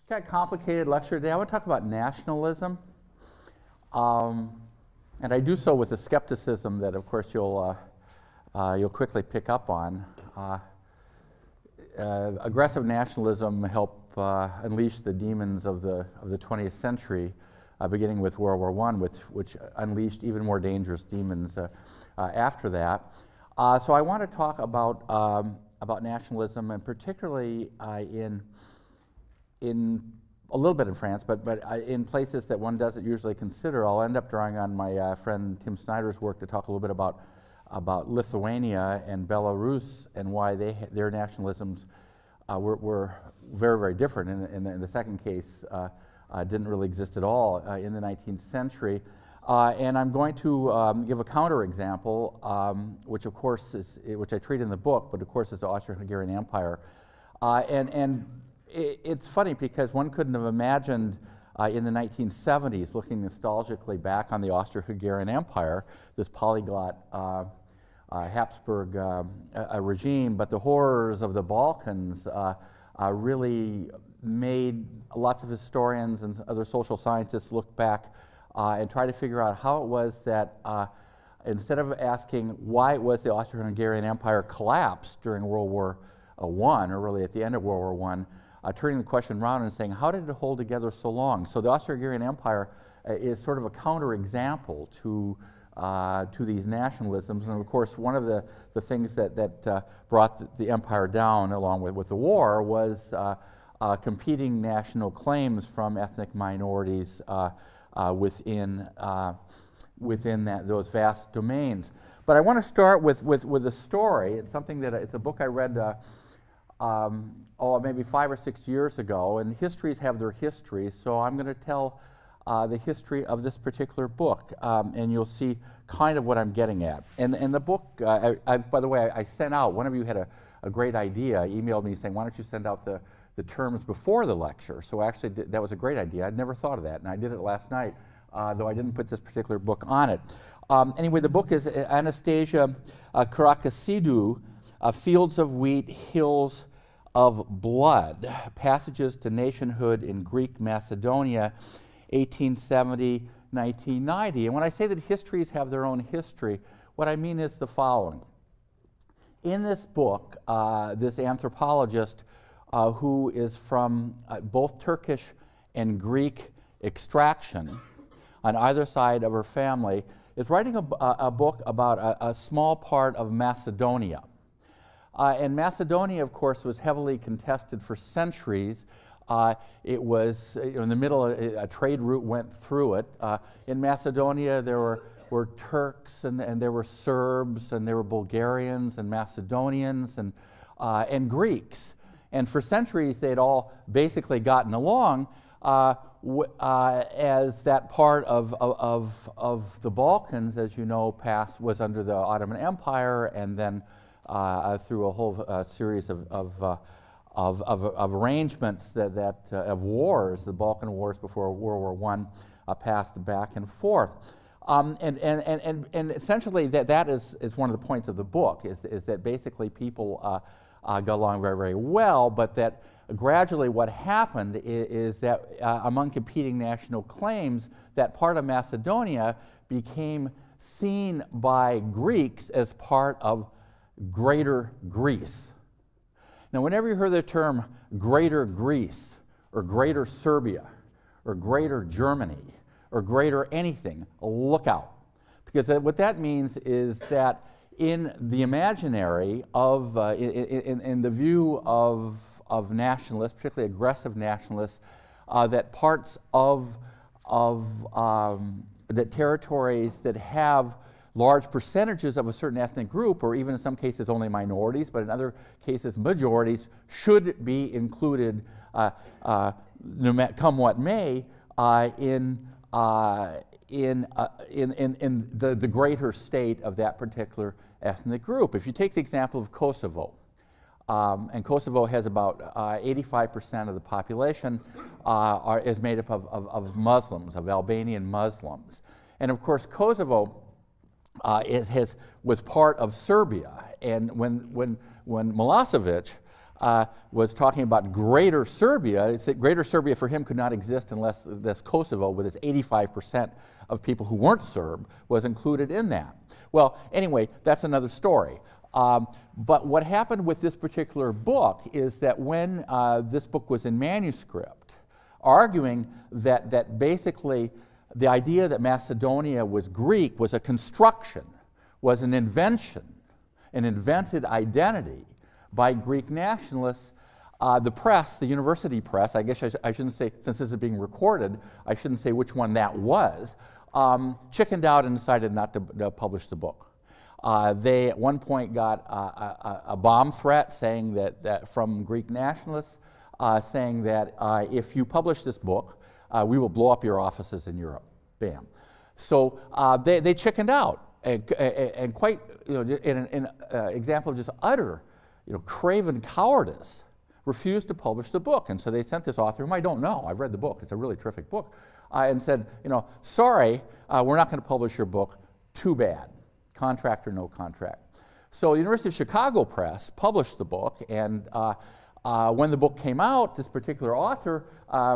Got a complicated lecture today. I want to talk about nationalism, and I do so with a skepticism that, of course, you'll quickly pick up on. Aggressive nationalism helped unleash the demons of the 20th century, beginning with World War I, which unleashed even more dangerous demons after that. So I want to talk about nationalism, and particularly in a little bit in France, but in places that one doesn't usually consider. I'll end up drawing on my friend Tim Snyder's work to talk a little bit about Lithuania and Belarus and why their nationalisms were very, very different. In the second case, didn't really exist at all in the 19th century. And I'm going to give a counterexample, which of course which I treat in the book, but of course is the Austro-Hungarian Empire. It's funny because one couldn't have imagined in the 1970s, looking nostalgically back on the Austro-Hungarian Empire, this polyglot Habsburg regime, but the horrors of the Balkans really made lots of historians and other social scientists look back and try to figure out how it was that instead of asking why it was the Austro-Hungarian Empire collapsed during World War I, or really at the end of World War I, turning the question around and saying, how did it hold together so long? So the Austro-Hungarian Empire is sort of a counterexample to these nationalisms. And of course, one of the things that brought the empire down along with the war was competing national claims from ethnic minorities within those vast domains. But I want to start with a story. It's something it's a book I read maybe 5 or 6 years ago, and histories have their history, so I'm going to tell the history of this particular book, and you'll see kind of what I'm getting at. And the book, by the way, I sent out, one of you had a great idea, emailed me saying, why don't you send out the terms before the lecture? So actually, that was a great idea. I'd never thought of that, and I did it last night, though I didn't put this particular book on it. Anyway, the book is Anastasia Karacasidou, Fields of Wheat, Hills of Blood, Passages to Nationhood in Greek Macedonia, 1870-1990. And when I say that histories have their own history, what I mean is the following. In this book, this anthropologist who is from both Turkish and Greek extraction on either side of her family is writing a book about a small part of Macedonia. And Macedonia, of course, was heavily contested for centuries. It was in the middle, a trade route went through it. In Macedonia, there were Turks, and there were Serbs, and there were Bulgarians, and Macedonians, and Greeks. And for centuries, they'd all basically gotten along as that part of the Balkans, as you know, was under the Ottoman Empire, and then through a whole series of arrangements of wars, the Balkan Wars before World War I, passed back and forth. And essentially that is one of the points of the book, is that basically people got along very, very well, but that gradually what happened is that among competing national claims, that part of Macedonia became seen by Greeks as part of Greater Greece. Now, whenever you hear the term Greater Greece, or Greater Serbia, or Greater Germany, or Greater anything, look out. Because what that means is that in the imaginary of, in the view of nationalists, particularly aggressive nationalists, that parts of the territories that have large percentages of a certain ethnic group, or even in some cases only minorities, but in other cases majorities, should be included, come what may, in the greater state of that particular ethnic group. If you take the example of Kosovo, and Kosovo has about 85% of the population is made up of Muslims, of Albanian Muslims. And of course, Kosovo was part of Serbia, and when Milosevic was talking about Greater Serbia. It's that Greater Serbia for him could not exist unless this Kosovo, with its 85% of people who weren't Serb, was included in that. Well, anyway, that's another story. But what happened with this particular book is that when this book was in manuscript, arguing that basically the idea that Macedonia was Greek was a construction, was an invention, an invented identity by Greek nationalists, the press, the university press, I guess I shouldn't say, since this is being recorded, I shouldn't say which one that was, chickened out and decided not to publish the book. They at one point got a bomb threat saying that from Greek nationalists, saying that if you publish this book, we will blow up your offices in Europe. Bam. So they chickened out, and quite, in an example of just utter, craven cowardice, refused to publish the book. And so they sent this author, whom I don't know, I've read the book, it's a really terrific book, and said, sorry, we're not going to publish your book, too bad. Contract or no contract. So the University of Chicago Press published the book, and when the book came out, this particular author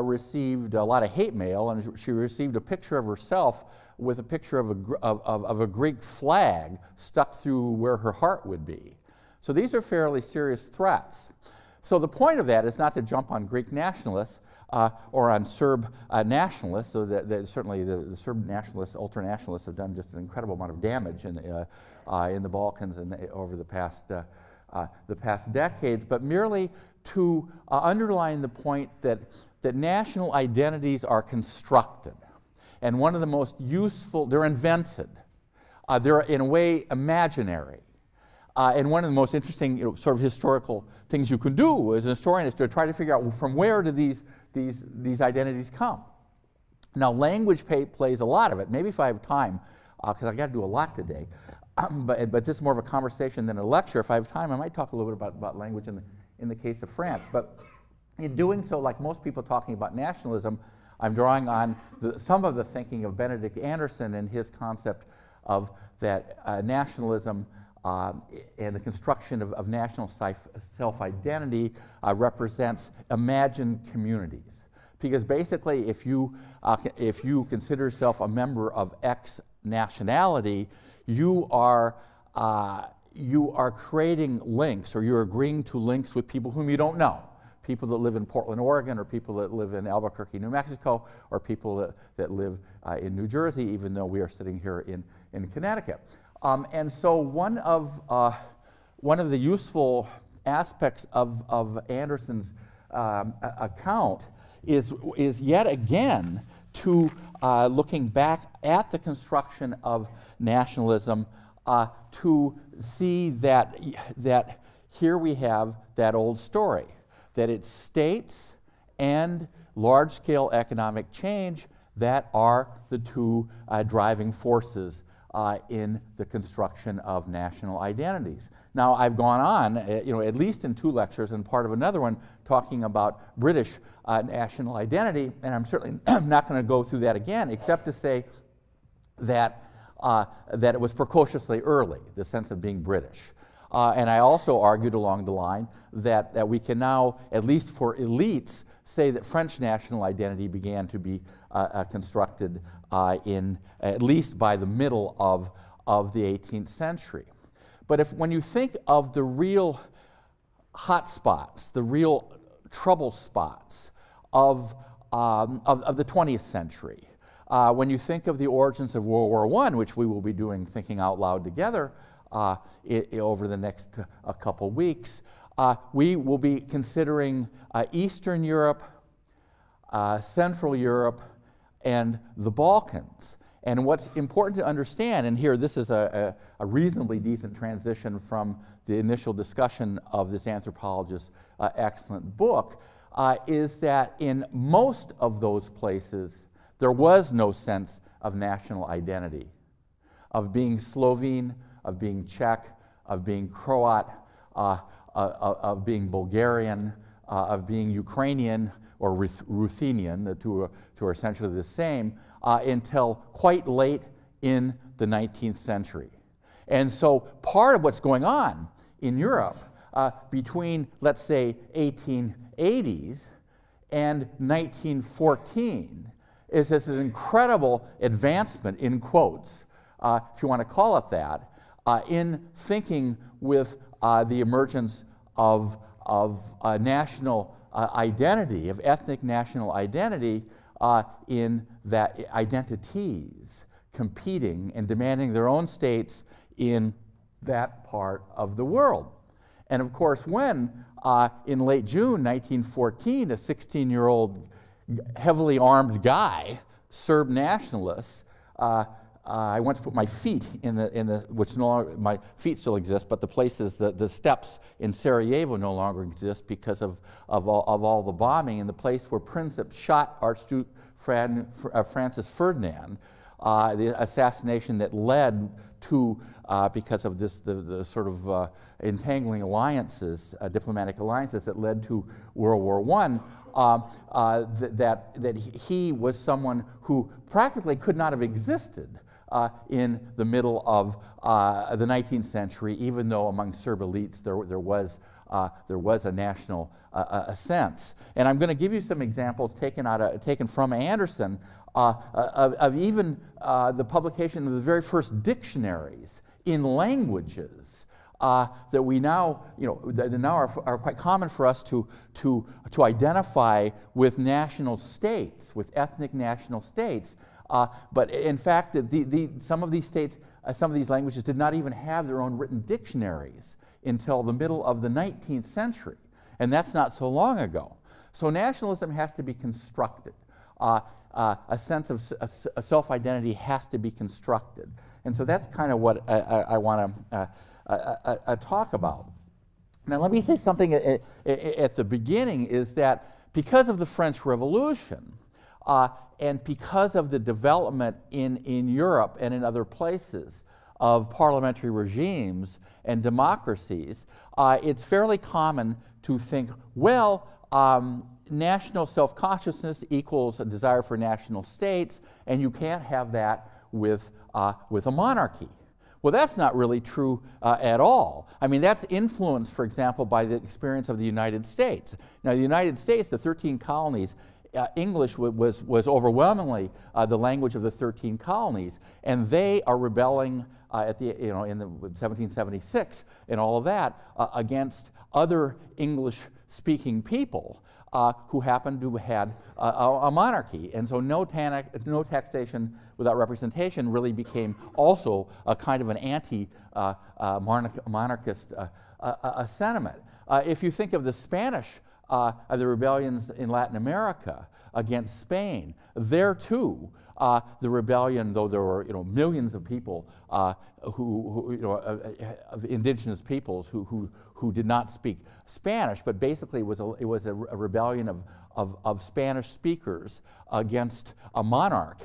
received a lot of hate mail, and she received a picture of herself with a picture of a Greek flag stuck through where her heart would be. So these are fairly serious threats. So the point of that is not to jump on Greek nationalists or on Serb nationalists, so that certainly the Serb nationalists, ultra-nationalists have done just an incredible amount of damage in the Balkans and over the past decades, but merely to underline the point that national identities are constructed. And one of the most useful, they're invented. They're in a way imaginary. And one of the most interesting sort of historical things you can do as a historian is to try to figure out, well, from where do these identities come? Now, language plays a lot of it. Maybe if I have time, because I've got to do a lot today, but this is more of a conversation than a lecture. If I have time, I might talk a little bit about language in the case of France. But in doing so, like most people talking about nationalism, I'm drawing on some of the thinking of Benedict Anderson and his concept of that nationalism and the construction of national self-identity represents imagined communities. Because basically, if you consider yourself a member of X nationality, you are creating links, or you're agreeing to links with people whom you don't know. People that live in Portland, Oregon, or people that live in Albuquerque, New Mexico, or people that live in New Jersey, even though we are sitting here in Connecticut. And so one of the useful aspects of Anderson's account is yet again to looking back at the construction of nationalism to see that here we have that old story, that it's states and large-scale economic change that are the two driving forces in the construction of national identities. Now, I've gone on, at least in 2 lectures and part of another one, talking about British national identity, and I'm certainly not going to go through that again, except to say that it was precociously early, the sense of being British. And I also argued along the line that we can now, at least for elites, say that French national identity began to be constructed in at least by the middle of the 18th century. But when you think of the real hot spots, the real trouble spots of the 20th century, when you think of the origins of World War I, which we will be doing Thinking Out Loud together over the next couple weeks, we will be considering Eastern Europe, Central Europe, and the Balkans. And what's important to understand, and here this is a reasonably decent transition from the initial discussion of this anthropologist's excellent book, is that in most of those places there was no sense of national identity, of being Slovene, of being Czech, of being Croat, of being Bulgarian, of being Ukrainian or Ruthenian, the two are essentially the same, until quite late in the 19th century. And so part of what's going on in Europe between, let's say, 1880s and 1914 is this incredible advancement, in quotes, if you want to call it that, in thinking with the emergence of national identity, of ethnic national identity, in that identities competing and demanding their own states in that part of the world. And of course, when in late June 1914, a 16-year-old heavily armed guy, Serb nationalists, I went to put my feet in the which no longer, my feet still exist, but the places, the steps in Sarajevo no longer exist because of all the bombing, and the place where Princip shot Archduke Francis Ferdinand, the assassination that led to, because of this, the sort of entangling alliances, diplomatic alliances that led to World War I, that he was someone who practically could not have existed in the middle of the 19th century, even though among Serb elites there was a national sense. And I'm going to give you some examples taken from Anderson of even the publication of the very first dictionaries in languages that we now, that now are quite common for us to identify with national states, with ethnic national states. But in fact, some of these states, some of these languages did not even have their own written dictionaries until the middle of the 19th century. And that's not so long ago. So nationalism has to be constructed. A sense of a self-identity has to be constructed. And so that's kind of what I want to talk about. Now let me say something at the beginning, is that because of the French Revolution, and because of the development in Europe and in other places of parliamentary regimes and democracies, it's fairly common to think, well, national self-consciousness equals a desire for national states, and you can't have that with a monarchy. Well, that's not really true at all. I mean, that's influenced, for example, by the experience of the United States. Now, the United States, the 13 colonies, English was overwhelmingly the language of the 13 colonies, and they are rebelling in the 1776 and all of that against other English-speaking people who happened to have had a monarchy. And so no taxation without representation really became also a kind of an anti-monarchist sentiment. If you think of the Spanish, the rebellions in Latin America against Spain, there too, the rebellion, though there were millions of people of indigenous peoples who did not speak Spanish, but basically it was a rebellion of Spanish speakers against a monarch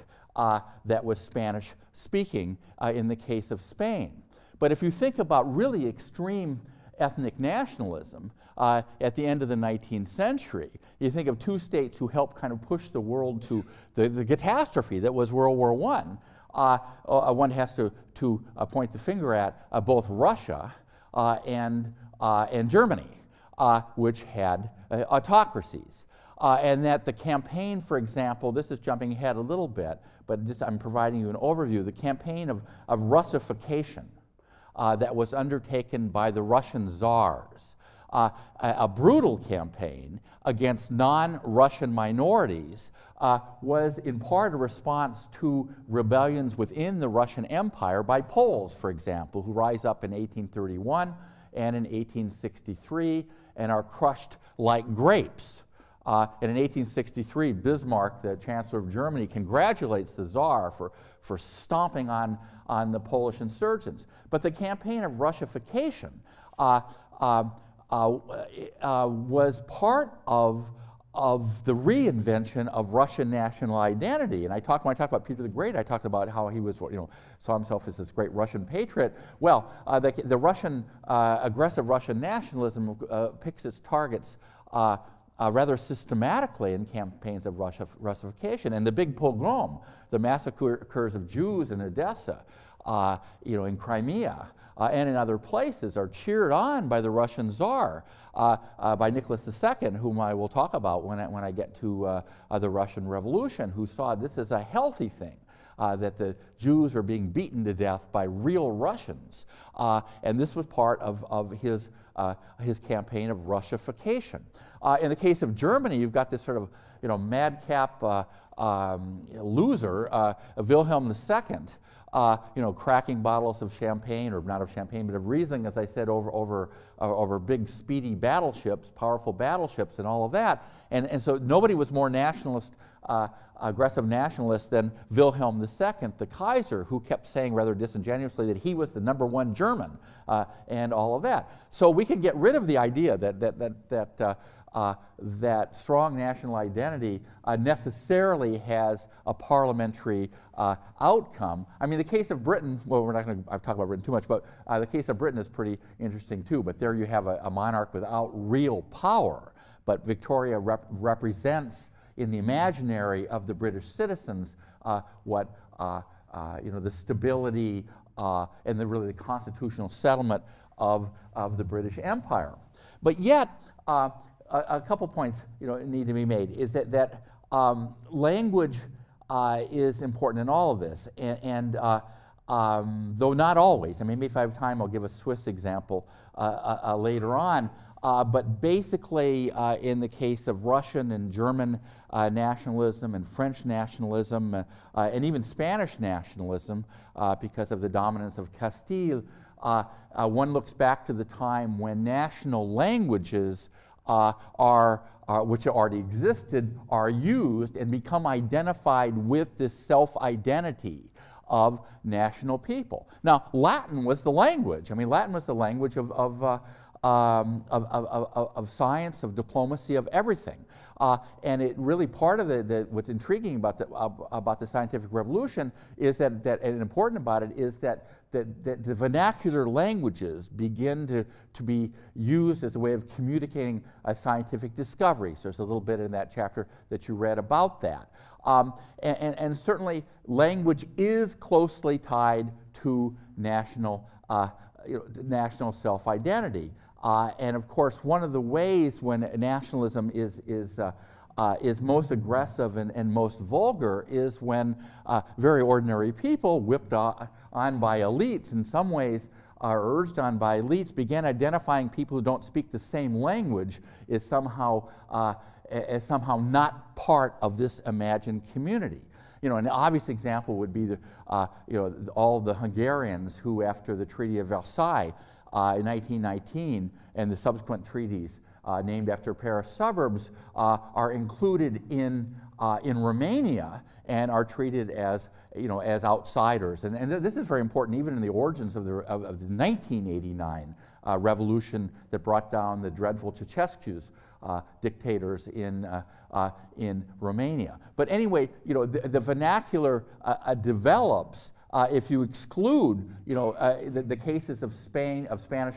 that was Spanish speaking in the case of Spain. But if you think about really extreme ethnic nationalism at the end of the 19th century, you think of two states who helped kind of push the world to the catastrophe that was World War I. One has to point the finger at both Russia and Germany, which had autocracies. And that the campaign, for example, this is jumping ahead a little bit, but just I'm providing you an overview, the campaign of Russification that was undertaken by the Russian czars, a brutal campaign against non-Russian minorities, was in part a response to rebellions within the Russian Empire by Poles, for example, who rise up in 1831 and in 1863 and are crushed like grapes. And in 1863, Bismarck, the Chancellor of Germany, congratulates the Tsar for stomping on the Polish insurgents. But the campaign of Russification was part of the reinvention of Russian national identity. And when I talked about Peter the Great, I talked about how he was, saw himself as this great Russian patriot. Well, the Russian, aggressive Russian nationalism picks its targets rather systematically in campaigns of Russification. And the big pogrom, the massacres of Jews in Odessa, in Crimea and in other places, are cheered on by the Russian Tsar, by Nicholas II, whom I will talk about when I get to the Russian Revolution, who saw this as a healthy thing. That the Jews are being beaten to death by real Russians. And this was part of his campaign of Russification. In the case of Germany, you've got this sort of madcap loser, Wilhelm II, cracking bottles of champagne, or not of champagne, but of Riesling, as I said, over big, speedy battleships, powerful battleships, and all of that. And so nobody was more nationalist, aggressive nationalist than Wilhelm II, the Kaiser, who kept saying rather disingenuously that he was the #1 German, and all of that. So we can get rid of the idea that strong national identity necessarily has a parliamentary outcome. I mean, the case of Britain, well, we're not going to talk about Britain too much, but the case of Britain is pretty interesting too. But there you have a monarch without real power, but Victoria represents in the imaginary of the British citizens what the stability and really the constitutional settlement of the British Empire. But yet, a couple points need to be made. Is that language is important in all of this, and though not always. I mean, maybe if I have time, I'll give a Swiss example later on. But basically, in the case of Russian and German nationalism and French nationalism and even Spanish nationalism, because of the dominance of Castile, one looks back to the time when national languages which already existed, are used and become identified with this self-identity of national people. Now, Latin was the language. I mean, Latin was the language of science, of diplomacy, of everything. And it really, part of what's intriguing about the scientific revolution is and important about it is that the vernacular languages begin to be used as a way of communicating scientific discovery. So there's a little bit in that chapter that you read about that. And certainly language is closely tied to national self-identity. And of course, one of the ways when nationalism is most aggressive and most vulgar is when very ordinary people, whipped on by elites, in some ways are urged on by elites, begin identifying people who don't speak the same language as somehow not part of this imagined community. An obvious example would be all the Hungarians who, after the Treaty of Versailles in 1919 and the subsequent treaties named after Paris suburbs, are included in Romania and are treated as outsiders. And this is very important, even in the origins of the 1989 revolution that brought down the dreadful Ceausescu's dictators in Romania. But anyway, the vernacular develops if you exclude, the cases of Spanish,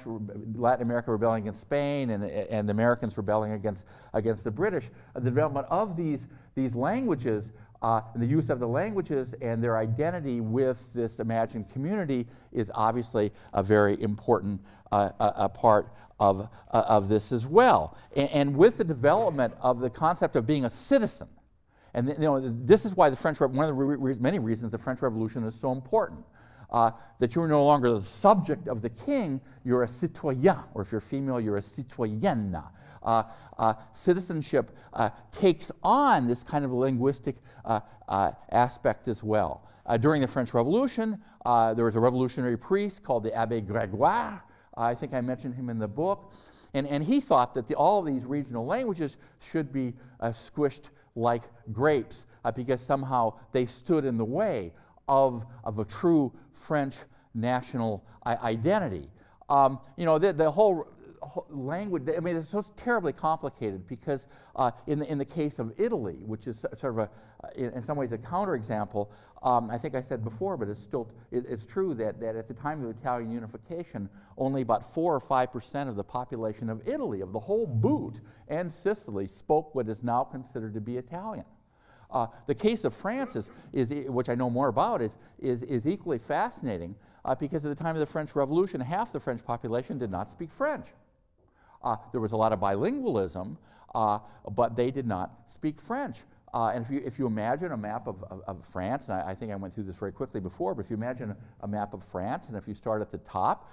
Latin America rebelling against Spain, and the Americans rebelling against the British. The development of these languages, and the use of the languages and their identity with this imagined community is obviously a very important part of this as well. And with the development of the concept of being a citizen, and this is why one of the many reasons the French Revolution is so important. That you're no longer the subject of the king, you're a citoyen, or if you're female, you're a citoyenne. Citizenship takes on this kind of linguistic aspect as well. During the French Revolution, there was a revolutionary priest called the Abbé Grégoire. I think I mentioned him in the book. And he thought that all of these regional languages should be squished like grapes because somehow they stood in the way of a true French national identity. The whole language, I mean, it's so terribly complicated because in the case of Italy, which is sort of in some ways a counterexample, I think I said before, but it's true that at the time of Italian unification, only about 4 or 5% of the population of Italy, of the whole boot, and Sicily spoke what is now considered to be Italian. The case of France is which I know more about, is equally fascinating because at the time of the French Revolution, half the French population did not speak French. There was a lot of bilingualism, but they did not speak French. And if you imagine a map of France, and I think I went through this very quickly before, but if you imagine a map of France, and if you start at the top,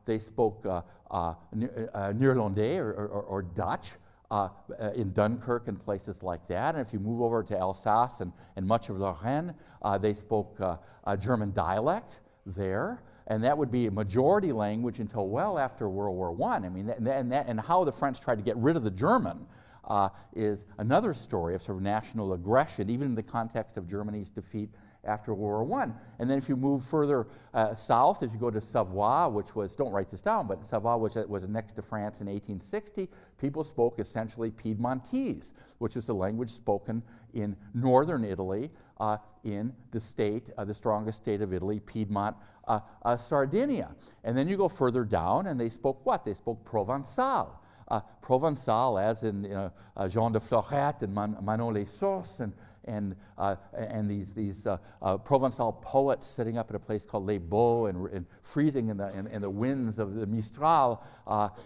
they spoke Néerlandais or Dutch in Dunkirk and places like that. And if you move over to Alsace and much of Lorraine, they spoke German dialect there. And that would be a majority language until well after World War I. I mean, and how the French tried to get rid of the German is another story of sort of national aggression, even in the context of Germany's defeat after World War I. And then if you move further south, if you go to Savoie, which was, don't write this down, but Savoie was next to France in 1860, people spoke essentially Piedmontese, which was the language spoken in northern Italy, in the state, the strongest state of Italy, Piedmont, Sardinia. And then you go further down, and they spoke what? They spoke Provençal. Provençal, as in Jean de Florette and Manon Les Sources, and these Provençal poets sitting up at a place called Les Baux and freezing in the winds of the Mistral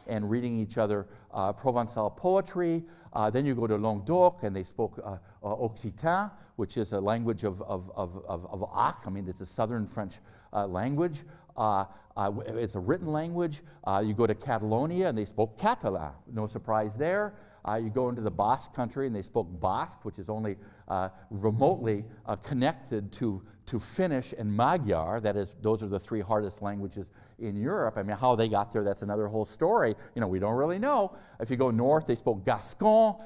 and reading each other Provençal poetry. Then you go to Languedoc, and they spoke Occitan, which is a language of Ac. I mean, it's a southern French language. It's a written language. You go to Catalonia, and they spoke Catalan. No surprise there. You go into the Basque country, and they spoke Basque, which is only remotely connected to Finnish and Magyar. That is, those are the three hardest languages in Europe. I mean, how they got there, that's another whole story. You know, we don't really know. If you go north, they spoke Gascon.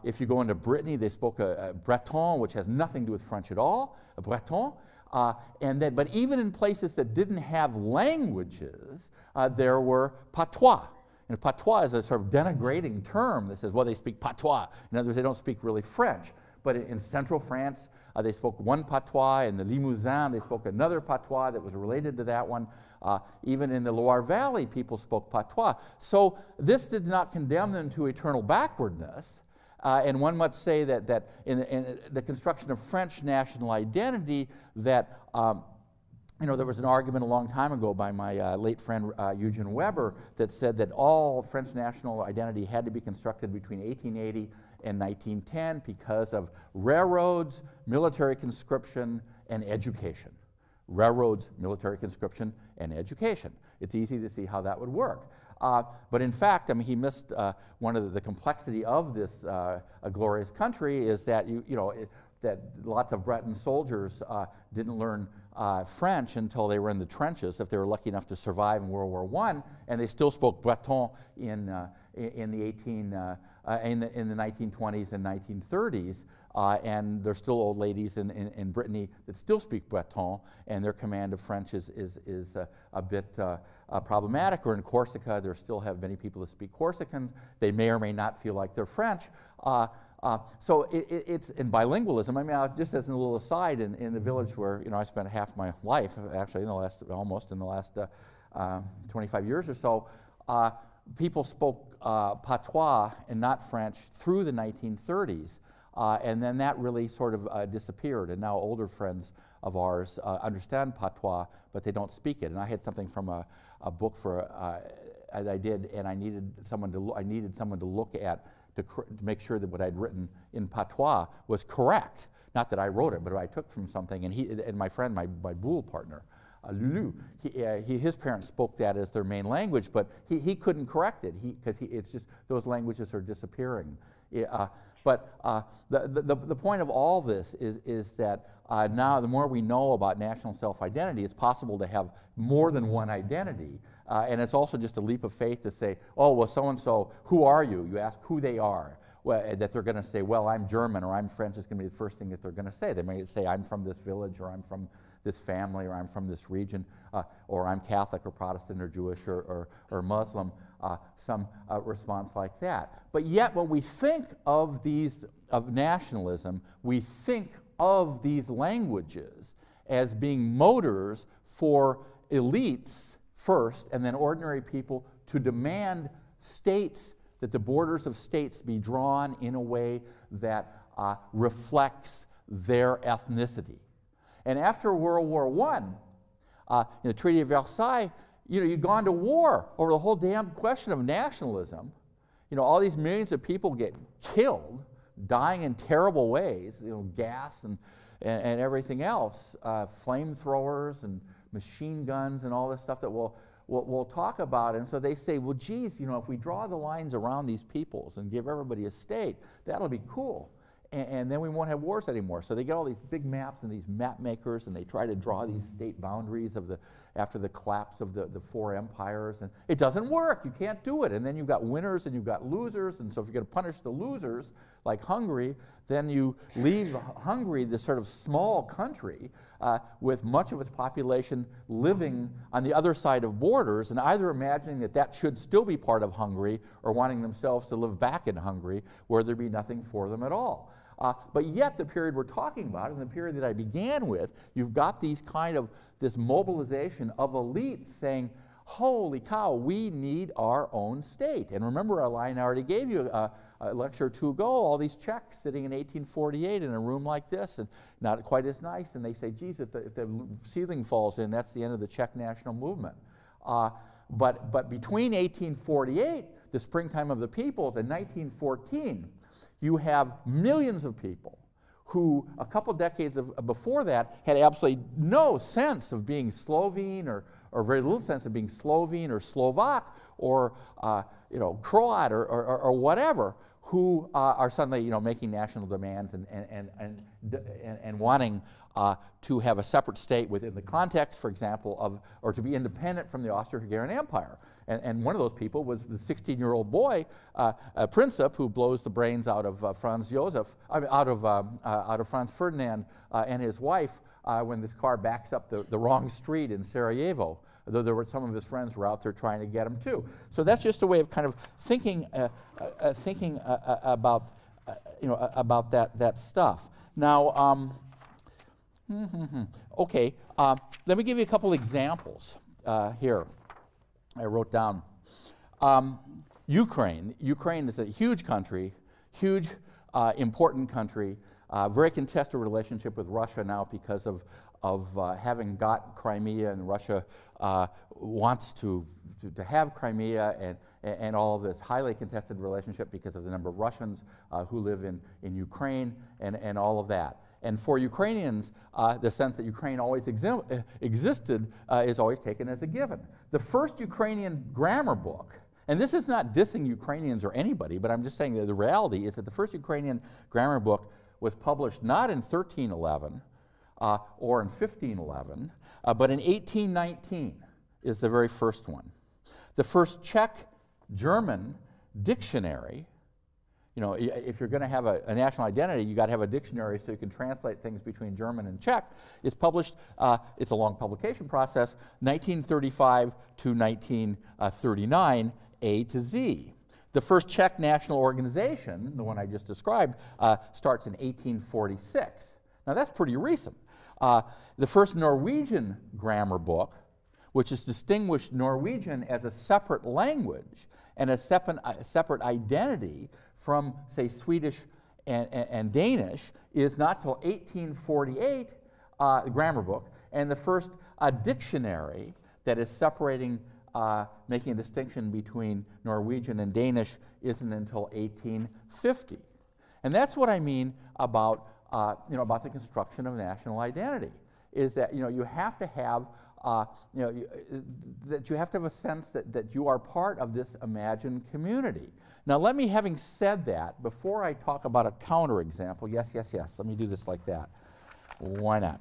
If you go into Brittany, they spoke Breton, which has nothing to do with French at all, Breton. But even in places that didn't have languages, there were patois. And patois is a sort of denigrating term that says, well, they speak patois. In other words, they don't speak really French. But in central France, they spoke one patois. In the Limousin, they spoke another patois that was related to that one. Even in the Loire Valley, people spoke patois. So this did not condemn them to eternal backwardness. And one might say that in the construction of French national identity, that you know, there was an argument a long time ago by my late friend Eugene Weber that said that all French national identity had to be constructed between 1880 and 1910 because of railroads, military conscription, and education. Railroads, military conscription, and education. It's easy to see how that would work. But in fact, I mean, he missed one of the complexity of this a glorious country is that that lots of Breton soldiers didn't learn French until they were in the trenches, if they were lucky enough to survive in World War I, and they still spoke Breton in the 1920s and 1930s. And there's still old ladies in Brittany that still speak Breton, and their command of French is a bit problematic. Or in Corsica, there still have many people that speak Corsican. They may or may not feel like they're French. So it's in bilingualism. I mean, just as a little aside, in the village where I spent half my life, actually almost in the last 25 years or so, people spoke patois and not French through the 1930s. And then that really sort of disappeared, and now older friends of ours understand patois, but they don't speak it. And I had something from a book as I did, and I needed someone to look at to make sure that what I'd written in patois was correct. Not that I wrote it, but I took from something. And my friend, my boule partner, Lulu, his parents spoke that as their main language, but he couldn't correct it because it's just those languages are disappearing. But the point of all this is that now the more we know about national self-identity, it's possible to have more than one identity. And it's also just a leap of faith to say, oh, well, so-and-so, who are you? You ask who they are. Well, that they're going to say, well, I'm German or I'm French is going to be the first thing that they're going to say. They may say, I'm from this village, or I'm from this family, or I'm from this region, or I'm Catholic or Protestant or Jewish or Muslim, some response like that. But yet when we think of nationalism, we think of these languages as being motors for elites first, and then ordinary people to demand states, that the borders of states be drawn in a way that reflects their ethnicity. And after World War in the Treaty of Versailles, you've gone to war over the whole damn question of nationalism. All these millions of people get killed, dying in terrible ways, gas and everything else, flamethrowers and machine guns and all this stuff that we'll talk about. And so they say, well, geez, if we draw the lines around these peoples and give everybody a state, that'll be cool. And then we won't have wars anymore. So they get all these big maps and these map makers, and they try to draw these state boundaries after the collapse of the four empires. And it doesn't work. You can't do it. And then you've got winners and you've got losers. And so if you're going to punish the losers, like Hungary, then you leave Hungary, this sort of small country, with much of its population living on the other side of borders, and either imagining that should still be part of Hungary, or wanting themselves to live back in Hungary, where there'd be nothing for them at all. But yet the period we're talking about, and the period that I began with, you've got this mobilization of elites saying, holy cow, we need our own state. And remember, I already gave you a lecture or two ago, all these Czechs sitting in 1848 in a room like this, and not quite as nice, and they say, geez, if the ceiling falls in, that's the end of the Czech national movement. But between 1848, the springtime of the peoples, and 1914, you have millions of people who, a couple decades before that, had absolutely no sense of being Slovene, or very little sense of being Slovene or Slovak, or Croat, or whatever, who are suddenly making national demands and wanting to have a separate state within the context, for example, or to be independent from the Austro-Hungarian Empire. And one of those people was the 16-year-old boy, Princip, who blows the brains out of Franz Ferdinand and his wife when this car backs up the wrong street in Sarajevo. Though some of his friends were out there trying to get him too. So that's just a way of kind of thinking about about that stuff. Now, okay, let me give you a couple examples here. I wrote down Ukraine. Ukraine is a huge country, huge, important country. Very contested relationship with Russia now because of having got Crimea, and Russia wants to have Crimea, and all of this highly contested relationship because of the number of Russians who live in Ukraine, and all of that. And for Ukrainians, the sense that Ukraine always existed is always taken as a given. The first Ukrainian grammar book, and this is not dissing Ukrainians or anybody, but I'm just saying that the reality is that the first Ukrainian grammar book was published not in 1311 or in 1511, but in 1819 is the very first one. The first Czech-German dictionary, if you're going to have a national identity, you got to have a dictionary so you can translate things between German and Czech, is published, it's a long publication process, 1935 to 1939, A to Z. The first Czech national organization, the one I just described, starts in 1846. Now that's pretty recent. The first Norwegian grammar book, which has distinguished Norwegian as a separate language and a separate identity from, say, Swedish and Danish, is not till 1848, the grammar book, and the first dictionary that is separating, making a distinction between Norwegian and Danish isn't until 1850. And that's what I mean about, about the construction of national identity, is that, you have to have, that you have to have a sense that you are part of this imagined community. Now, having said that, before I talk about a counterexample, yes, let me do this like that. Why not?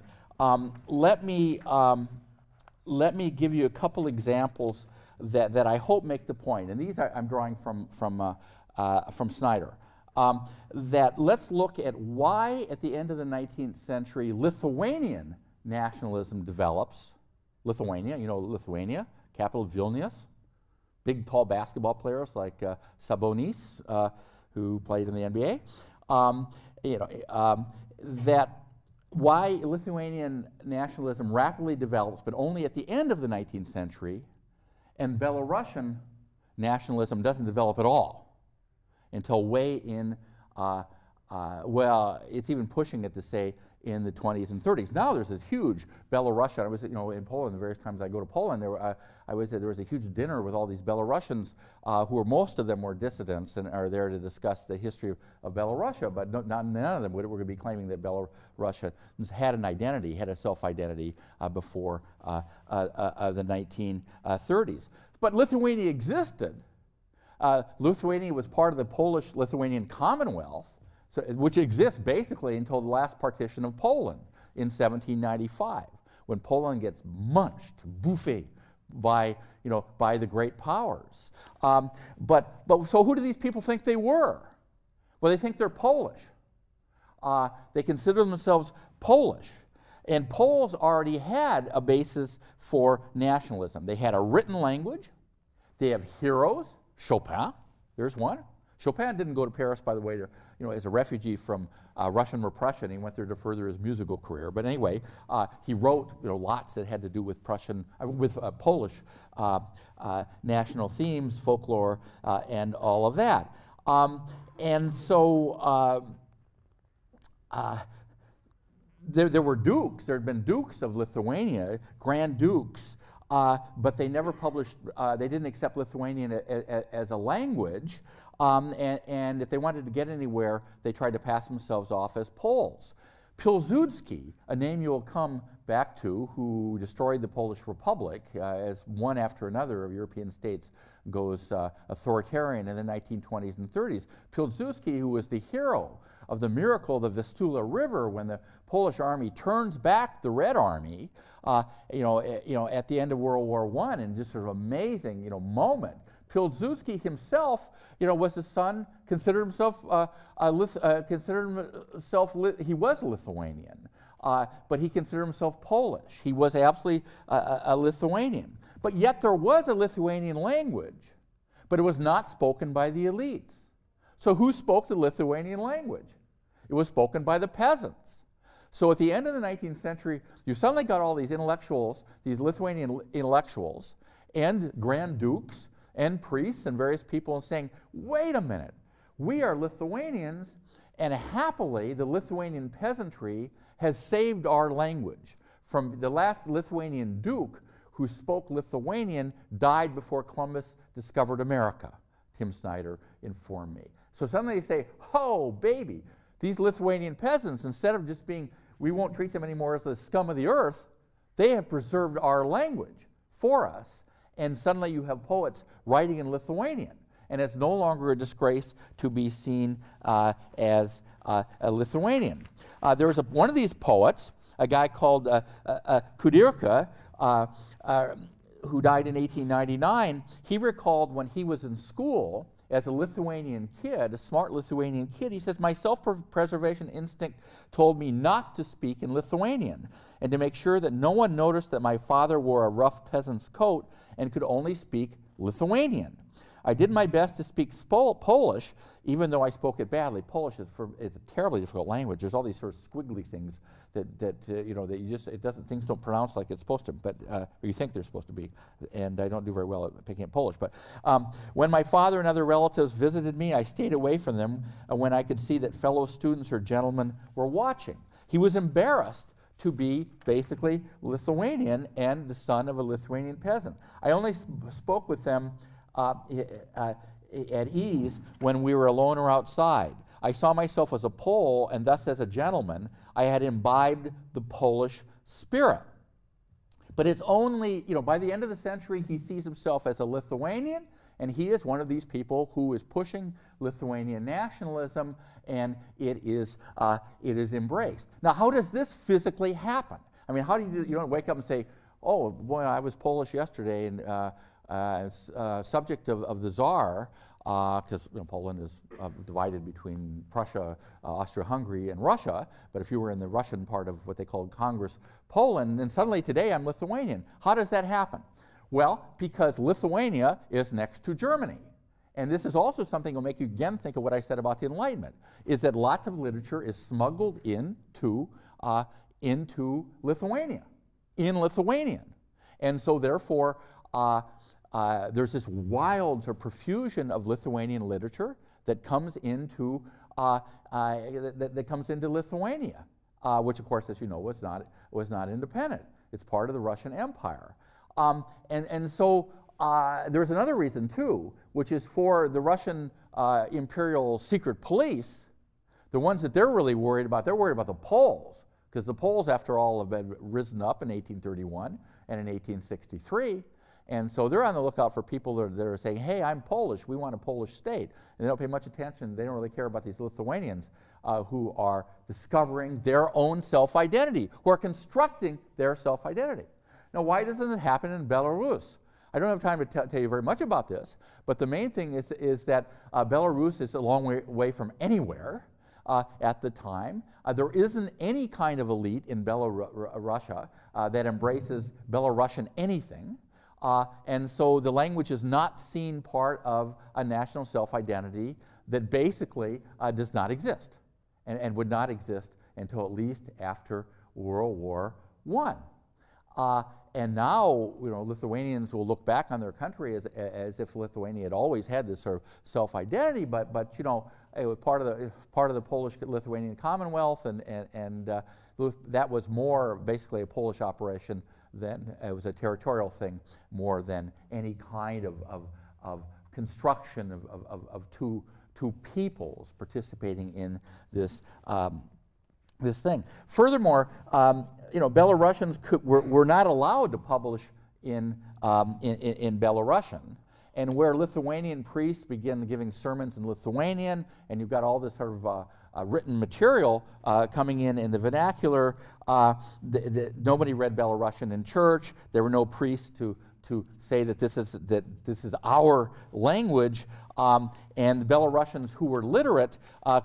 Let me give you a couple examples that I hope make the point, and these I'm drawing from Snyder. That let's look at why, at the end of the 19th century, Lithuanian nationalism develops. Lithuania, Lithuania, capital Vilnius. Big, tall basketball players like Sabonis, who played in the NBA. That why Lithuanian nationalism rapidly develops, but only at the end of the 19th century, and Belarusian nationalism doesn't develop at all until way in well, it's even pushing it to say in the 20s and 30s. Now there's this huge Belarusian. I was, in Poland the various times I go to Poland. There was a huge dinner with all these Belarusians most of them were dissidents and are there to discuss the history of Belarusia, but none of them were going to be claiming that Belarusians had an identity, had a self-identity before the 1930s. But Lithuania existed. Lithuania was part of the Polish-Lithuanian Commonwealth, which exists basically until the last partition of Poland in 1795, when Poland gets munched, bouffé, by the great powers. So who do these people think they were? Well, they think they're Polish. They consider themselves Polish. And Poles already had a basis for nationalism. They had a written language. They have heroes. Chopin, there's one. Chopin didn't go to Paris, by the way, as a refugee from Russian repression. He went there to further his musical career. But anyway, he wrote lots that had to do with Polish national themes, folklore, and all of that. And so there were dukes. There had been dukes of Lithuania, grand dukes, but they never published. They didn't accept Lithuanian as a language. And if they wanted to get anywhere, they tried to pass themselves off as Poles. Pilsudski, a name you'll come back to, who destroyed the Polish Republic as one after another of European states goes authoritarian in the 1920s and 30s. Pilsudski, who was the hero of the miracle of the Vistula River when the Polish army turns back the Red Army, at the end of World War I, in just sort of amazing, moment. Pilsudski himself, was the son, considered himself, he was Lithuanian, but he considered himself Polish. He was absolutely a Lithuanian. But yet there was a Lithuanian language, but it was not spoken by the elites. So who spoke the Lithuanian language? It was spoken by the peasants. So at the end of the 19th century, you suddenly got all these intellectuals, these Lithuanian intellectuals, and grand dukes, and priests and various people saying, wait a minute, we are Lithuanians, and happily the Lithuanian peasantry has saved our language. From the last Lithuanian duke who spoke Lithuanian died before Columbus discovered America, Tim Snyder informed me. So suddenly they say, oh baby, these Lithuanian peasants, instead of just being, we won't treat them anymore as the scum of the earth, they have preserved our language for us. And suddenly you have poets writing in Lithuanian. And it's no longer a disgrace to be seen as a Lithuanian. There was one of these poets, a guy called Kudirka, who died in 1899. He recalled when he was in school as a Lithuanian kid, a smart Lithuanian kid, he says, my self-preservation instinct told me not to speak in Lithuanian and to make sure that no one noticed that my father wore a rough peasant's coat and could only speak Lithuanian. I did my best to speak Polish, even though I spoke it badly. Polish is a terribly difficult language. There's all these sort of squiggly things that you just, things don't pronounce like it's supposed to, but you think they're supposed to be. And I don't do very well at picking up Polish. But when my father and other relatives visited me, I stayed away from them when I could see that fellow students or gentlemen were watching. He was embarrassed to be basically Lithuanian and the son of a Lithuanian peasant. I only spoke with them at ease when we were alone or outside. I saw myself as a Pole, and thus as a gentleman, I had imbibed the Polish spirit. But it's only, by the end of the century, he sees himself as a Lithuanian, and he is one of these people who is pushing Lithuanian nationalism, and it is embraced. Now, how does this physically happen? I mean, how do you don't wake up and say, oh, boy, I was Polish yesterday, and subject of the Tsar, because Poland is divided between Prussia, Austria-Hungary, and Russia, but if you were in the Russian part of what they called Congress Poland, then suddenly today I'm Lithuanian. How does that happen? Well, because Lithuania is next to Germany. And this is also something that will make you again think of what I said about the Enlightenment, is that lots of literature is smuggled into Lithuania, in Lithuanian. And so therefore, there's this wild profusion of Lithuanian literature that comes into that comes into Lithuania, which of course, as you know, was not independent. It's part of the Russian Empire. And so there's another reason too, which is for the Russian imperial secret police, the ones that they're really worried about, they're worried about the Poles, because the Poles, after all, have been risen up in 1831 and in 1863. And so they're on the lookout for people that are saying, hey, I'm Polish, we want a Polish state. And they don't pay much attention, they don't really care about these Lithuanians who are discovering their own self-identity, who are constructing their self-identity. Now, why doesn't it happen in Belarus? I don't have time to tell you very much about this, but the main thing is that Belarus is a long way from anywhere at the time. There isn't any kind of elite in Belarus that embraces Belarusian anything. And so the language is not seen part of a national self-identity that basically does not exist and would not exist until at least after World War I. And now, you know, Lithuanians will look back on their country as if Lithuania had always had this sort of self-identity, but you know, it was part of the Polish-Lithuanian Commonwealth, and that was more basically a Polish operation than it was a territorial thing more than any kind of construction of two peoples participating in this this thing. Furthermore, you know, Belarusians were not allowed to publish in Belarusian, and where Lithuanian priests began giving sermons in Lithuanian, and you've got all this sort of written material coming in the vernacular. Nobody read Belarusian in church. There were no priests to say that this is our language, and the Belarusians who were literate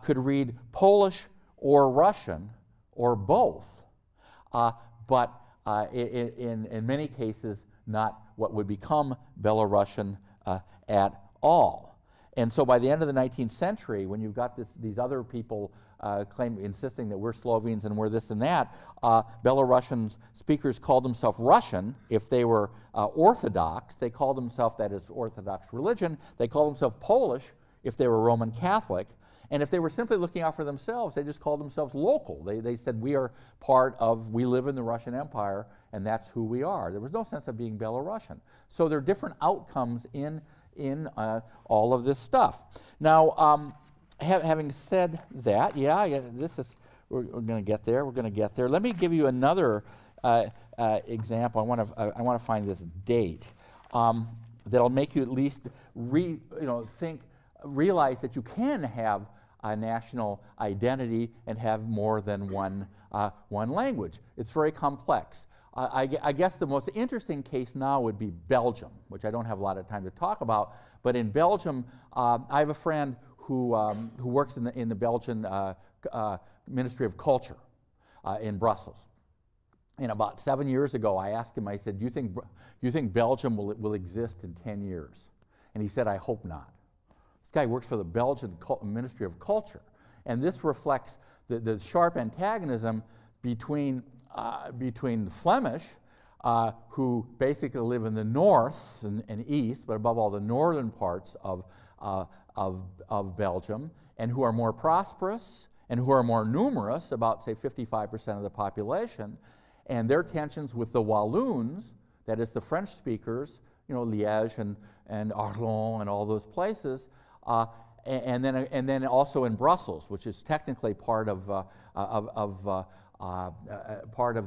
could read Polish or Russian or both, but in many cases not what would become Belarusian at all. And so by the end of the 19th century, when you've got these other people insisting that we're Slovenes and we're this and that, Belarusian speakers called themselves Russian if they were Orthodox. They called themselves, that is, Orthodox religion. They called themselves Polish if they were Roman Catholic. And if they were simply looking out for themselves, they just called themselves local. They said, we live in the Russian Empire, and that's who we are. There was no sense of being Belarusian. So there are different outcomes in all of this stuff. Now, having said that, we're going to get there. We're going to get there. Let me give you another example. I want to find this date that'll make you at least realize that you can have a national identity and have more than one language. It's very complex. I guess the most interesting case now would be Belgium, which I don't have a lot of time to talk about. But in Belgium, I have a friend who works in the Belgian Ministry of Culture in Brussels. And about 7 years ago, I asked him, I said, do you think Belgium will exist in 10 years? And he said, I hope not. This guy works for the Belgian Ministry of Culture. And this reflects the sharp antagonism between the Flemish, who basically live in the north and east, but above all the northern parts of Belgium, and who are more prosperous and who are more numerous, about, say, 55% of the population, and their tensions with the Walloons, that is the French speakers, you know, Liège and Arlon and all those places, and then also in Brussels, which is technically part of the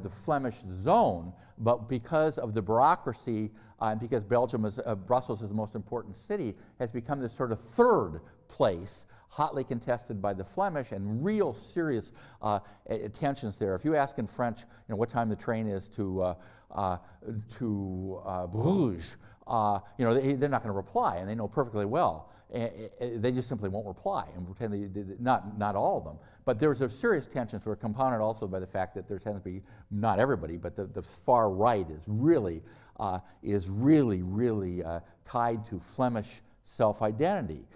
Flemish zone, but because of the bureaucracy and because Brussels is the most important city, has become this sort of third place, hotly contested by the Flemish, and real serious tensions there. If you ask in French, you know, what time the train is to Bruges, you know, they're not going to reply, and they know perfectly well. They just simply won't reply and pretend not all of them. But there's a serious tensions that are compounded also by the fact that there tends to be, not everybody, but the far right is really tied to Flemish self-identity.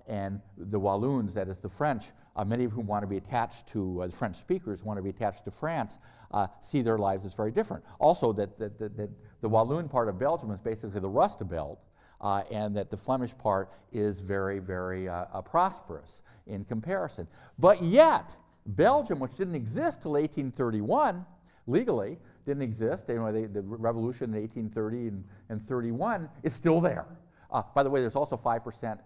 And the Walloons, that is the French, many of whom want to be attached to, the French speakers want to be attached to France, see their lives as very different. Also, that the Walloon part of Belgium is basically the Rust Belt, and that the Flemish part is very, very prosperous in comparison. But yet, Belgium, which didn't exist till 1831, legally didn't exist, you know, the revolution in 1830 and 31 is still there. By the way, there's also 5%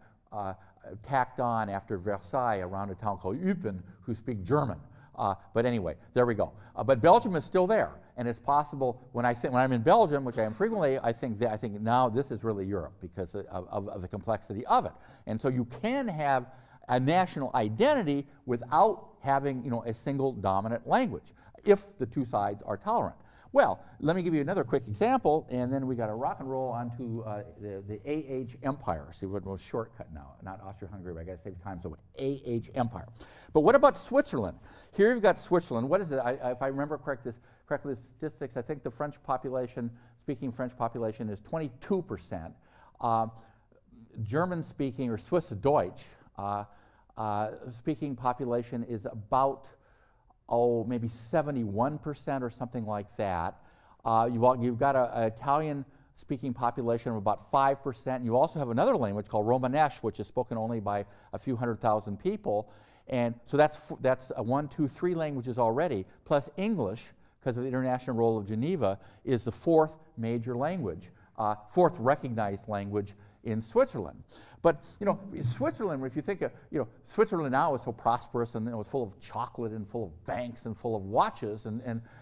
tacked on after Versailles around a town called Eupen who speak German. But anyway, there we go. But Belgium is still there, and it's possible when I'm in Belgium, which I am frequently, I think now this is really Europe because of the complexity of it. And so you can have a national identity without having, you know, a single dominant language if the two sides are tolerant. Well, let me give you another quick example, and then we got to rock and roll onto the AH Empire. See what was shortcut now, not Austro-Hungary, but I got to save time, so AH Empire. But what about Switzerland? Here you've got Switzerland. What is it? If I remember correctly, the statistics, I think the French population, speaking French population, is 22%. German-speaking or Swiss Deutsch speaking population is about, maybe 71% or something like that. You've got an Italian-speaking population of about 5%. You also have another language called Romanesque, which is spoken only by a few 100,000 people. And so that's 1, 2, 3 languages already, plus English, because of the international role of Geneva, is the 4th major language, 4th recognized language in Switzerland. But, you know, Switzerland, if you think of, you know, Switzerland now is so prosperous and, you know, it's full of chocolate and full of banks and full of watches and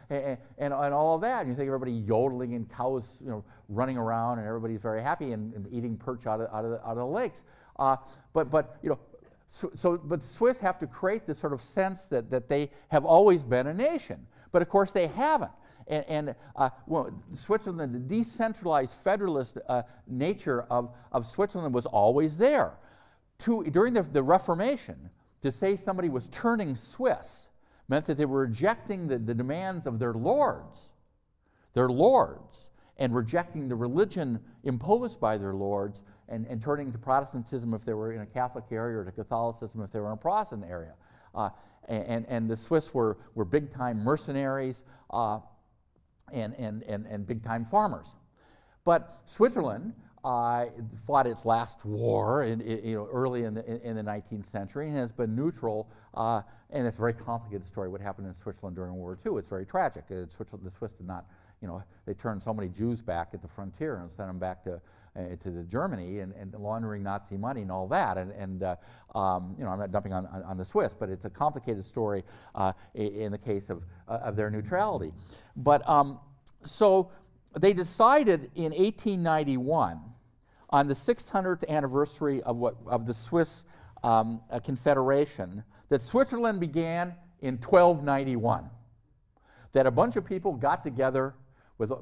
all of that. And you think everybody yodeling and cows, you know, running around and everybody's very happy and eating perch out of the lakes. But you know, but Swiss have to create this sort of sense that they have always been a nation. But of course they haven't. Well, Switzerland, the decentralized federalist nature of Switzerland was always there. During the Reformation, to say somebody was turning Swiss meant that they were rejecting the demands of their lords, and rejecting the religion imposed by their lords, and turning to Protestantism if they were in a Catholic area, or to Catholicism if they were in a Protestant area. And the Swiss were big-time mercenaries, and big-time farmers. But Switzerland fought its last war early in the 19th century and has been neutral, and it's a very complicated story what happened in Switzerland during World War II. It's very tragic. The Swiss did not, you know, they turned so many Jews back at the frontier and sent them back to Germany and laundering Nazi money and all that. You know, I'm not dumping on the Swiss, but it's a complicated story in the case of their neutrality. But so they decided in 1891, on the 600th anniversary of the Swiss Confederation, that Switzerland began in 1291. That a bunch of people got together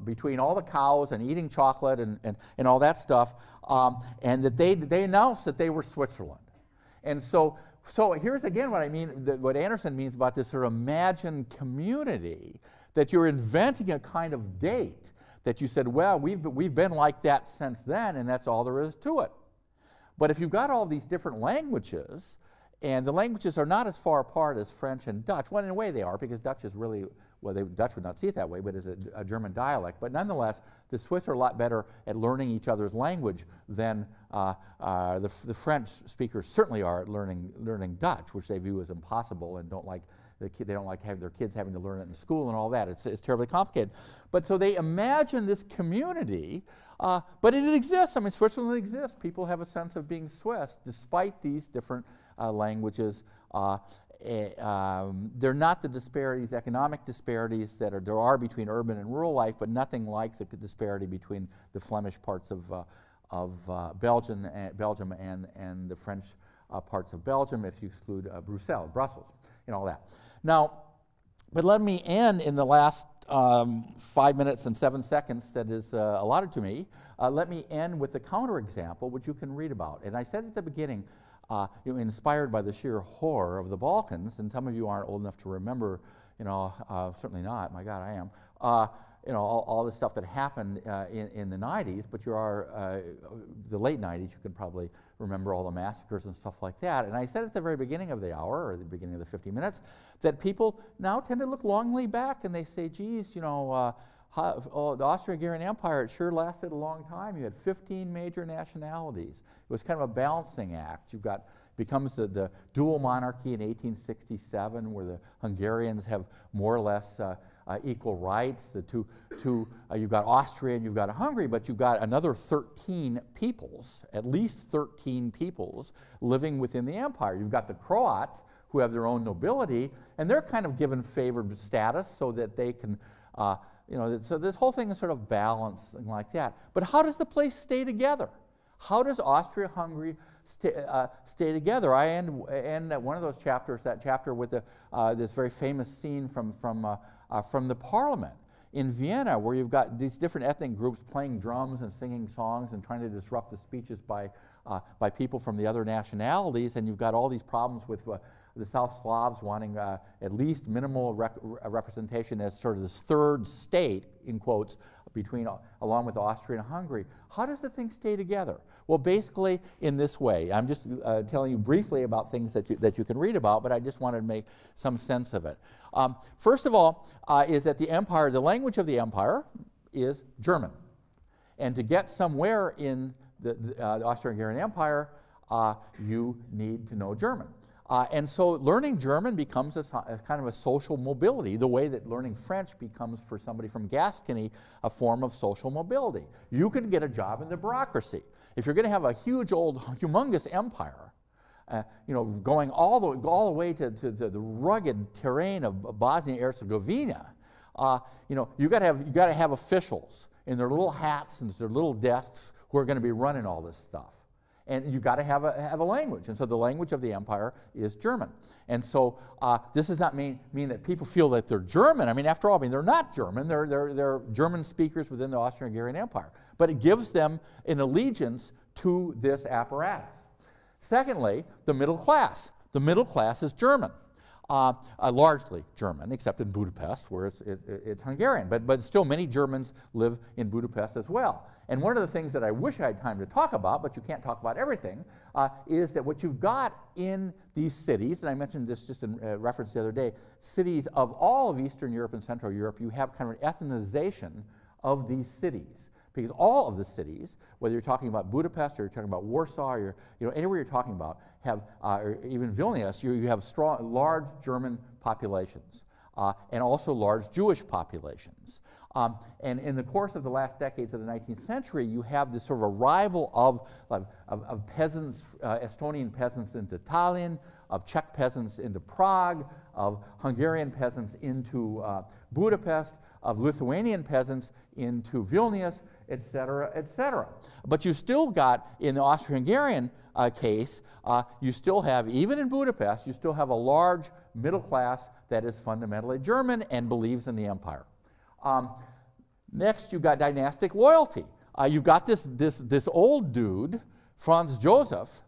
between all the cows and eating chocolate and all that stuff, and that they announced that they were Switzerland. And so here's again what I mean, what Anderson means about this sort of imagined community, that you're inventing a kind of date that you said, well, we've been like that since then, and that's all there is to it. But if you've got all these different languages, and the languages are not as far apart as French and Dutch, well, in a way they are, because Dutch is really, well, Dutch would not see it that way, but is a German dialect. But nonetheless, the Swiss are a lot better at learning each other's language than the French speakers certainly are at learning Dutch, which they view as impossible and they don't like having their kids having to learn it in school and all that. It's terribly complicated. But so they imagine this community, but it exists. I mean, Switzerland exists. People have a sense of being Swiss despite these different languages. They're not the disparities, economic disparities that there are between urban and rural life, but nothing like the disparity between the Flemish parts of Belgium and the French parts of Belgium, if you exclude Brussels, and all that. Now, but let me end in the last 5 minutes and 7 seconds that is allotted to me. Let me end with the counterexample, which you can read about. And I said at the beginning, you know, inspired by the sheer horror of the Balkans, and some of you aren't old enough to remember, you know, certainly not, my God, I am, you know, all the stuff that happened in the 90s, but you are, the late 90s, you can probably remember all the massacres and stuff like that. And I said at the very beginning of the hour, or the beginning of the 50 minutes, that people now tend to look longingly back and they say, geez, you know, the Austro-Hungarian Empire, it sure lasted a long time. You had 15 major nationalities. It was kind of a balancing act. You've got, becomes the dual monarchy in 1867, where the Hungarians have more or less equal rights. You've got Austria and you've got Hungary, but you've got another 13 peoples, at least 13 peoples, living within the empire. You've got the Croats, who have their own nobility, and they're kind of given favored status so that they can, so this whole thing is sort of balancing like that. But how does the place stay together? How does Austria-Hungary stay together? I end at one of those chapters, that chapter with this very famous scene from the parliament in Vienna, where you've got these different ethnic groups playing drums and singing songs and trying to disrupt the speeches by people from the other nationalities, and you've got all these problems with the South Slavs wanting at least minimal representation as sort of this third state, in quotes, along with Austria and Hungary. How does the thing stay together? Well, basically in this way. I'm just telling you briefly about things that you can read about, but I just wanted to make some sense of it. First of all, is that the empire, the language of the empire is German. And to get somewhere in the Austro-Hungarian Empire, you need to know German. And so learning German becomes a kind of a social mobility, the way that learning French becomes for somebody from Gascony a form of social mobility. You can get a job in the bureaucracy. If you're going to have a huge, old, humongous empire, going all the way to the rugged terrain of Bosnia-Herzegovina, you got to have officials in their little hats and their little desks who are going to be running all this stuff. And you've got to have a language. And so the language of the empire is German. And so this does not mean that people feel that they're German. I mean, after all, they're not German. They're German speakers within the Austro-Hungarian Empire. But it gives them an allegiance to this apparatus. Secondly, the middle class. The middle class is German. Largely German, except in Budapest, where it's Hungarian. But still, many Germans live in Budapest as well. And one of the things that I wish I had time to talk about, but you can't talk about everything, is that what you've got in these cities, and I mentioned this just in reference the other day, cities of all of Eastern Europe and Central Europe, you have kind of an ethnization of these cities. Because all of the cities, whether you're talking about Budapest or you're talking about Warsaw, or anywhere you're talking about, have, or even Vilnius, you have large German populations and also large Jewish populations. And in the course of the last decades of the 19th century, you have this sort of arrival of peasants, Estonian peasants into Tallinn, of Czech peasants into Prague, of Hungarian peasants into Budapest, of Lithuanian peasants into Vilnius, et cetera, et cetera. But you still got, in the Austro-Hungarian case, you still have, even in Budapest, you still have a large middle class that is fundamentally German and believes in the empire. Next, you've got dynastic loyalty. You've got this old dude, Franz Joseph,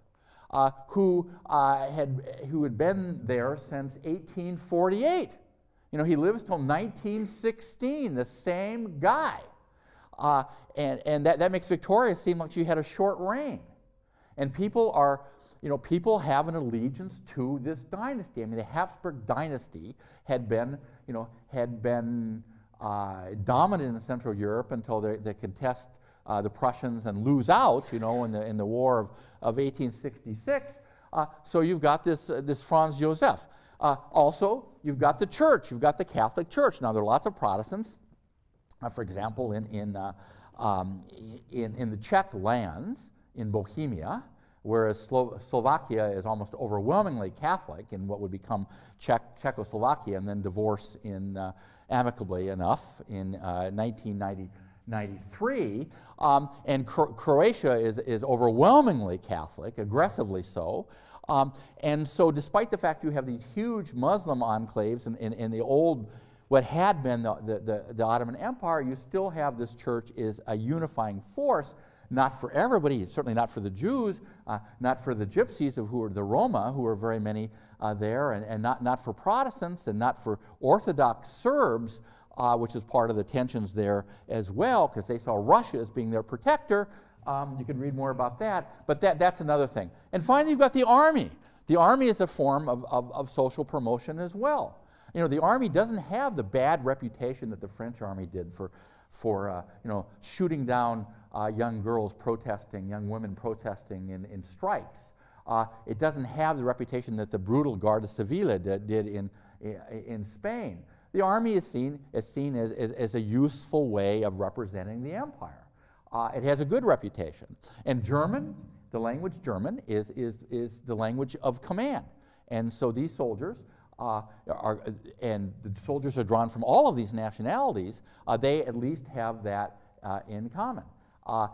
who had been there since 1848. He lives till 1916, the same guy. And that makes Victoria seem like she had a short reign. And people have an allegiance to this dynasty. I mean, the Habsburg dynasty had been dominant in Central Europe until they could test the Prussians and lose out, in the War of 1866. So you've got this Franz Joseph. Also, you've got the church. You've got the Catholic Church. Now, there are lots of Protestants. For example, in the Czech lands, in Bohemia, whereas Slovakia is almost overwhelmingly Catholic in what would become Czechoslovakia and then divorce amicably enough in 1993. And Croatia is overwhelmingly Catholic, aggressively so. And so despite the fact you have these huge Muslim enclaves in the old, what had been the Ottoman Empire, you still have this church is a unifying force, not for everybody, certainly not for the Jews, not for the Gypsies, who are the Roma, who are very many there, and not for Protestants, and not for Orthodox Serbs, which is part of the tensions there as well, because they saw Russia as being their protector. You can read more about that, but that's another thing. And finally, you've got the army. The army is a form of social promotion as well. You know, the army doesn't have the bad reputation that the French army did for you know, shooting down young girls protesting, young women protesting in strikes. It doesn't have the reputation that the brutal Guardia Civile did in Spain. The army is seen as a useful way of representing the empire. It has a good reputation. And German, the language German, is the language of command. And so these soldiers and the soldiers are drawn from all of these nationalities, they at least have that in common. To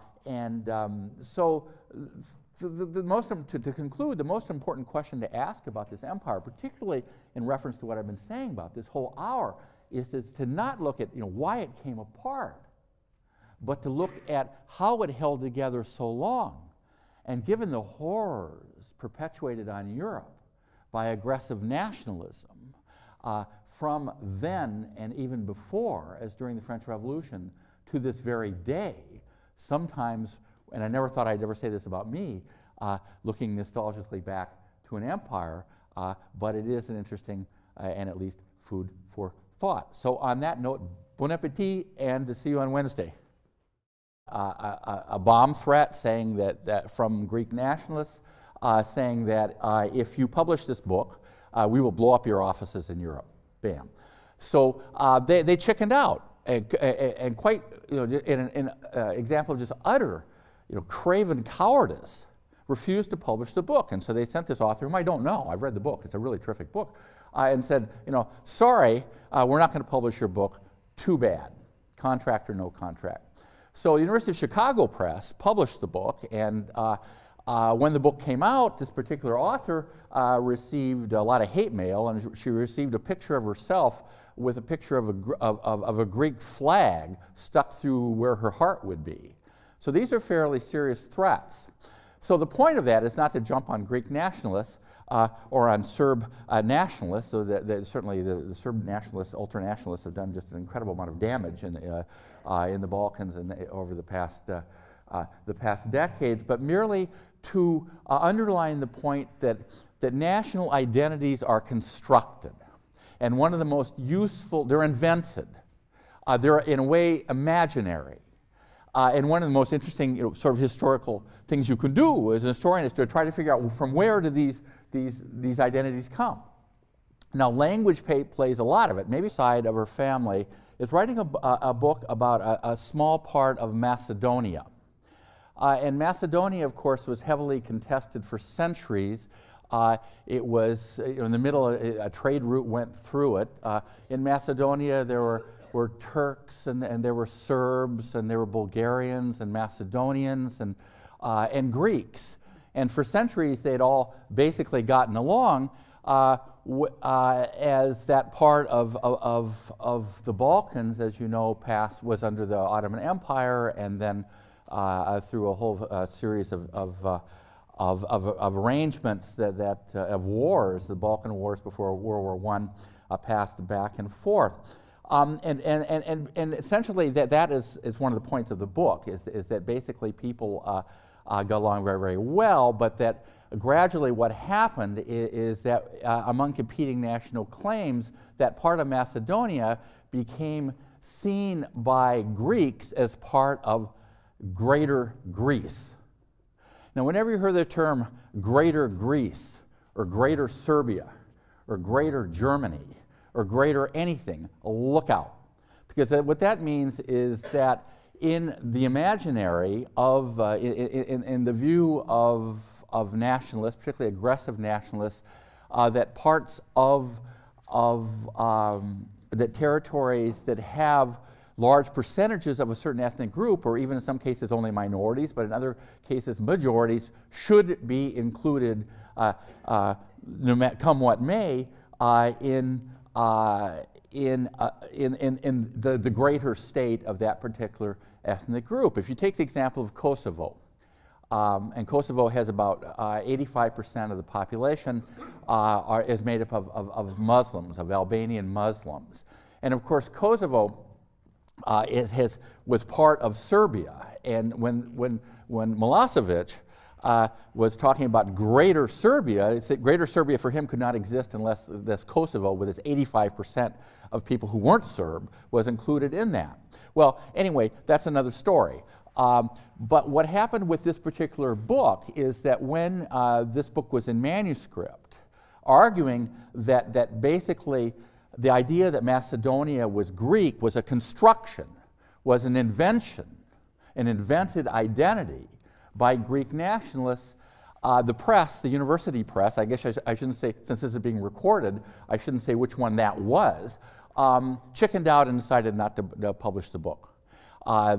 conclude, the most important question to ask about this empire, particularly in reference to what I've been saying about this whole hour, is to not look at, you know, why it came apart, but to look at how it held together so long. And given the horrors perpetuated on Europe by aggressive nationalism, from then and even before, as during the French Revolution, to this very day, sometimes, and I never thought I'd ever say this about me, looking nostalgically back to an empire, but it is an interesting and at least food for thought. So on that note, bon appetit, and to see you on Wednesday. A bomb threat saying that from Greek nationalists, saying that if you publish this book, we will blow up your offices in Europe. Bam. So they chickened out, and quite, you know, in an example of just utter, you know, craven cowardice, refused to publish the book. And so they sent this author, whom I don't know, I've read the book, it's a really terrific book, and said, you know, sorry, we're not going to publish your book, too bad, contract or no contract. So the University of Chicago Press published the book, and when the book came out, this particular author received a lot of hate mail, and she received a picture of herself with a picture of a Greek flag stuck through where her heart would be. So these are fairly serious threats. So the point of that is not to jump on Greek nationalists or on Serb nationalists, so that certainly the Serb nationalists, ultra-nationalists have done just an incredible amount of damage in the Balkans and over the past decades, but merely to underline the point that national identities are constructed. And one of the most useful, they're invented. They're in a way imaginary. And one of the most interesting, you know, sort of historical things you can do as an historian is to try to figure out, well, from where do these identities come? Now, language plays a lot of it. Maybe side of her family is writing a book about a small part of Macedonia. And Macedonia, of course, was heavily contested for centuries. It was, you know, in the middle, a trade route went through it. In Macedonia, there were Turks, and there were Serbs, and there were Bulgarians, and Macedonians, and Greeks. And for centuries, they'd all basically gotten along as that part of the Balkans, as you know, was under the Ottoman Empire, and then through a whole series of arrangements of wars, the Balkan Wars before World War I, passed back and forth. And essentially that is one of the points of the book, is that basically people got along very, very well, but that gradually what happened is that among competing national claims, that part of Macedonia became seen by Greeks as part of Greater Greece. Now, whenever you hear the term Greater Greece, or Greater Serbia, or Greater Germany, or Greater anything, look out. Because what that means is that in the imaginary of, in the view of nationalists, particularly aggressive nationalists, that parts of that territories that have large percentages of a certain ethnic group, or even in some cases only minorities, but in other cases majorities, should be included, come what may, in the greater state of that particular ethnic group. If you take the example of Kosovo, and Kosovo has about 85% of the population is made up of Muslims, of Albanian Muslims. And of course, Kosovo was part of Serbia. And when Milosevic was talking about Greater Serbia. It's that Greater Serbia for him could not exist unless this Kosovo, with its 85% of people who weren't Serb, was included in that. Well, anyway, that's another story. But what happened with this particular book is that when this book was in manuscript, arguing that basically the idea that Macedonia was Greek was a construction, was an invention, an invented identity by Greek nationalists. The press, the university press, I guess I shouldn't say, since this is being recorded, I shouldn't say which one that was, chickened out and decided not to publish the book.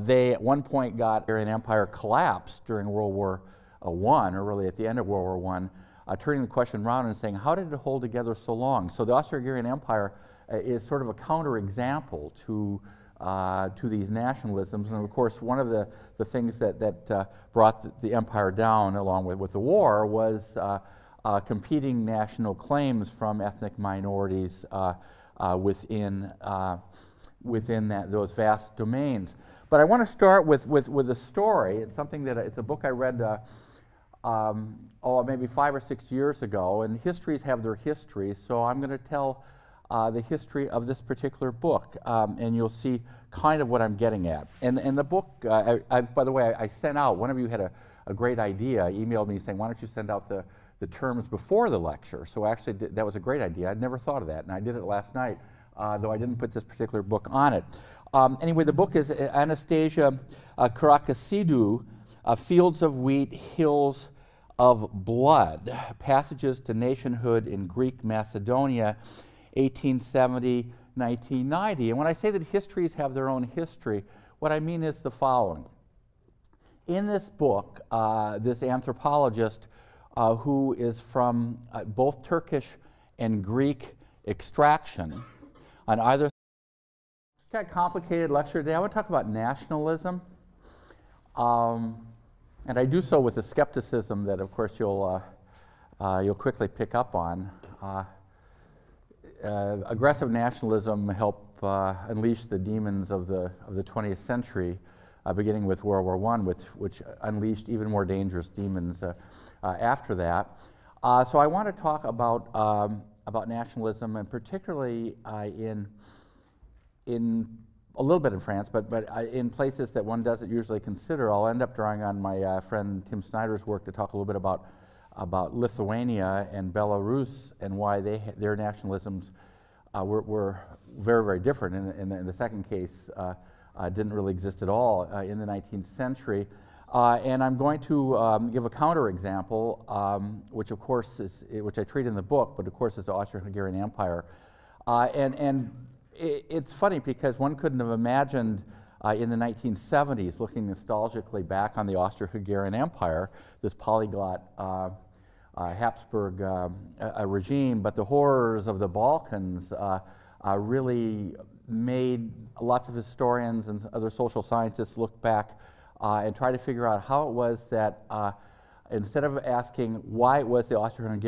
They at one point got the Hungarian Empire collapsed during World War I, or really at the end of World War I, turning the question around and saying, how did it hold together so long? So the Austro-Hungarian Empire is sort of a counterexample to these nationalisms. And of course, one of the things that brought the empire down along with the war was competing national claims from ethnic minorities within those vast domains. But I want to start with a story. It's something that it's a book I read maybe 5 or 6 years ago, and histories have their histories, so I'm going to tell the history of this particular book, and you'll see kind of what I'm getting at. And the book, by the way, I sent out, one of you had a great idea, emailed me saying, why don't you send out the terms before the lecture? So actually, that was a great idea. I'd never thought of that, and I did it last night, though I didn't put this particular book on it. Anyway, the book is Anastasia Karakasidou, Fields of Wheat, Hills of Blood, Passages to Nationhood in Greek Macedonia, 1870, 1990. And when I say that histories have their own history, what I mean is the following. In this book, this anthropologist who is from both Turkish and Greek extraction, on either it's kind of complicated lecture today. I want to talk about nationalism, and I do so with a skepticism that, of course, you'll quickly pick up on. Aggressive nationalism helped unleash the demons of the 20th century, beginning with World War I, which unleashed even more dangerous demons after that. So I want to talk about nationalism, and particularly in a little bit in France, but in places that one doesn't usually consider. I'll end up drawing on my friend Tim Snyder's work to talk a little bit about Lithuania and Belarus and why their nationalisms were very, very different. In the second case, didn't really exist at all in the 19th century. And I'm going to give a counterexample, which of course which I treat in the book, but of course is the Austro-Hungarian Empire. It's funny because one couldn't have imagined in the 1970s, looking nostalgically back on the Austro-Hungarian Empire, this polyglot Habsburg regime, but the horrors of the Balkans really made lots of historians and other social scientists look back and try to figure out how it was that instead of asking why it was the Austro-Hungarian